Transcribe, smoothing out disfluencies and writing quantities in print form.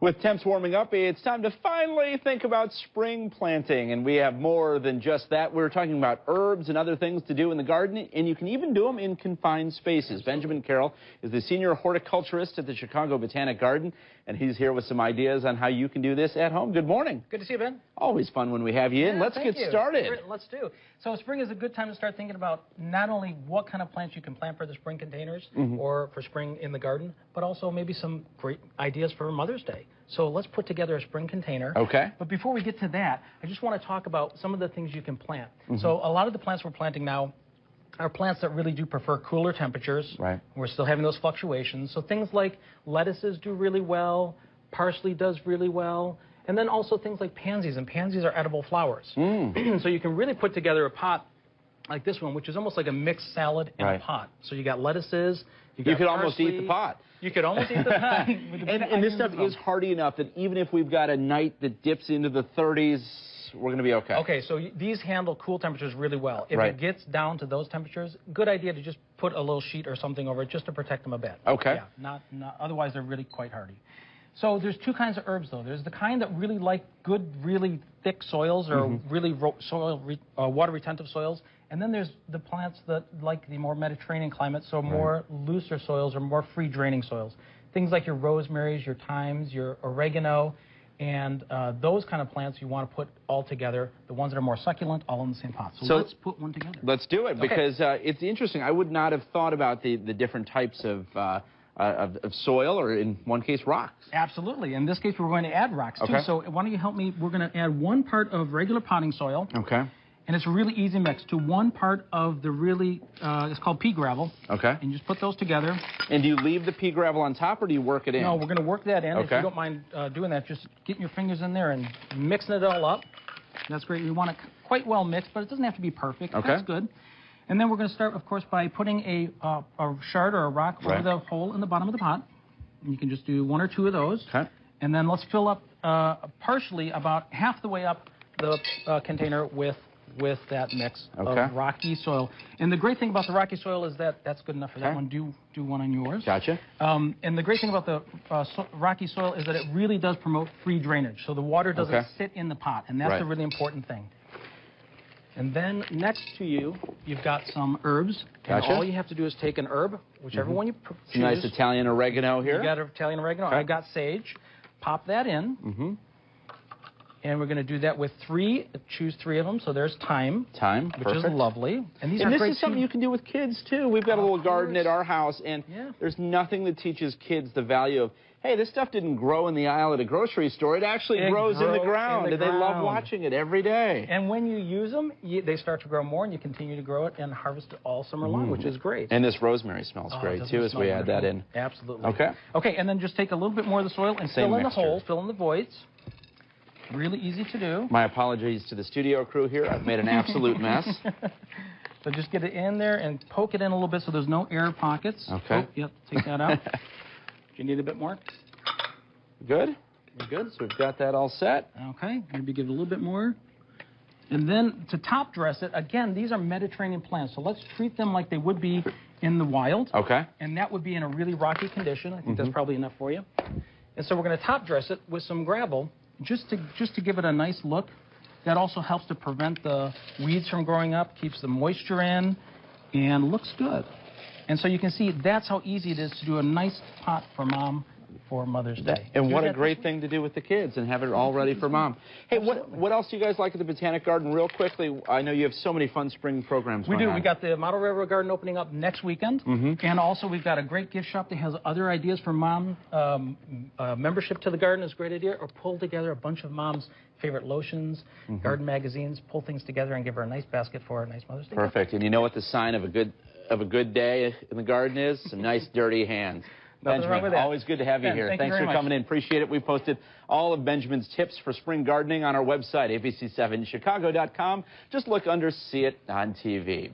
With temps warming up, it's time to finally think about spring planting. And we have more than just that. We're talking about herbs and other things to do in the garden, and you can even do them in confined spaces. Benjamin Carroll is the senior horticulturist at the Chicago Botanic Garden, and he's here with some ideas on how you can do this at home. Good morning. Good to see you, Ben. Always fun when we have you in. Let's get started. Let's do. So spring is a good time to start thinking about not only what kind of plants you can plant for the spring containers or for spring in the garden, but also maybe some great ideas for Mother's Day. So let's put together a spring container. Okay. But before we get to that, I just want to talk about some of the things you can plant. So a lot of the plants we're planting now are plants that really do prefer cooler temperatures. Right. We're still having those fluctuations. So things like lettuces do really well, parsley does really well, and then also things like pansies, and pansies are edible flowers. So you can really put together a pot like this one, which is almost like a mixed salad in a pot. So you got lettuces, you could almost eat the pot. You could almost eat the pot. And this stuff is hardy enough that even if we've got a night that dips into the 30s, we're going to be okay. Okay, so these handle cool temperatures really well. If it gets down to those temperatures, good idea to just put a little sheet or something over it just to protect them a bit. Okay. Yeah, not otherwise they're really quite hardy. So there's two kinds of herbs, though. There's the kind that really like good, really thick soils or really water retentive soils. And then there's the plants that like the more Mediterranean climate, so more looser soils or more free draining soils. Things like your rosemaries, your thymes, your oregano, and those kind of plants you want to put all together. The ones that are more succulent, all in the same pot. So let's put one together. Let's do it, because it's interesting. I would not have thought about the different types of soil, or in one case, rocks. Absolutely. In this case, we're going to add rocks, too. So why don't you help me? We're going to add 1 part of regular potting soil. Okay. And it's a really easy mix to 1 part of the really, it's called pea gravel. Okay. And you just put those together. And do you leave the pea gravel on top, or do you work it in? No, we're going to work that in. If you don't mind doing that, just getting your fingers in there and mixing it all up. That's great. You want it quite well mixed, but it doesn't have to be perfect. Okay. That's good. And then we're going to start, of course, by putting a shard or a rock over the hole in the bottom of the pot. And you can just do 1 or 2 of those. Okay. And then let's fill up partially about half the way up the container with that mix of rocky soil. And the great thing about the rocky soil is that that's good enough for that one. Do one on yours. Gotcha. And the great thing about the rocky soil is that it really does promote free drainage. So the water doesn't sit in the pot, and that's a really important thing. And then next to you, you've got some herbs. Gotcha. And all you have to do is take an herb, whichever one you choose. Nice Italian oregano here. You got Italian oregano. I've got sage. Pop that in. And we're going to do that with 3. Choose 3 of them. So there's thyme. Thyme, which is lovely. And these are this great is something you can do with kids, too. We've got a little garden at our house, and there's nothing that teaches kids the value of, hey, this stuff didn't grow in the aisle at a grocery store. It actually grows in the ground, and they love watching it every day. And when you use them, they start to grow more, and you continue to grow it and harvest it all summer long, which is great. And this rosemary smells great, too, as we add that in. Absolutely. Okay. Okay, and then just take a little bit more of the soil and fill in the holes, fill in the voids. Really easy to do. My apologies to the studio crew here. I've made an absolute mess. So just get it in there and poke it in a little bit so there's no air pockets. Okay. Oh, yep, take that out. Do you need a bit more? Good. You're good. So we've got that all set. Okay, maybe give it a little bit more. And then to top dress it, again, these are Mediterranean plants, so let's treat them like they would be in the wild. Okay. And that would be in a really rocky condition. I think that's probably enough for you. And so we're going to top dress it with some gravel just to give it a nice look. That also helps to prevent the weeds from growing up, keeps the moisture in, and looks good. And so you can see that's how easy it is to do a nice pot for Mom for Mother's Day. And what a great thing to do with the kids and have it all ready for Mom. Hey, what else do you guys like at the Botanic Garden? Real quickly, I know you have so many fun spring programs going on. We got the Model Railroad Garden opening up next weekend. And also we've got a great gift shop that has other ideas for Mom. Membership to the garden is a great idea, or pull together a bunch of Mom's favorite lotions, garden magazines, pull things together and give her a nice basket for a nice Mother's Day. Perfect. And you know what the sign of a good day in the garden is? Some nice dirty hands. Benjamin, always good to have you here. Thanks for coming in. Appreciate it. We posted all of Benjamin's tips for spring gardening on our website, abc7chicago.com. Just look under See It on TV.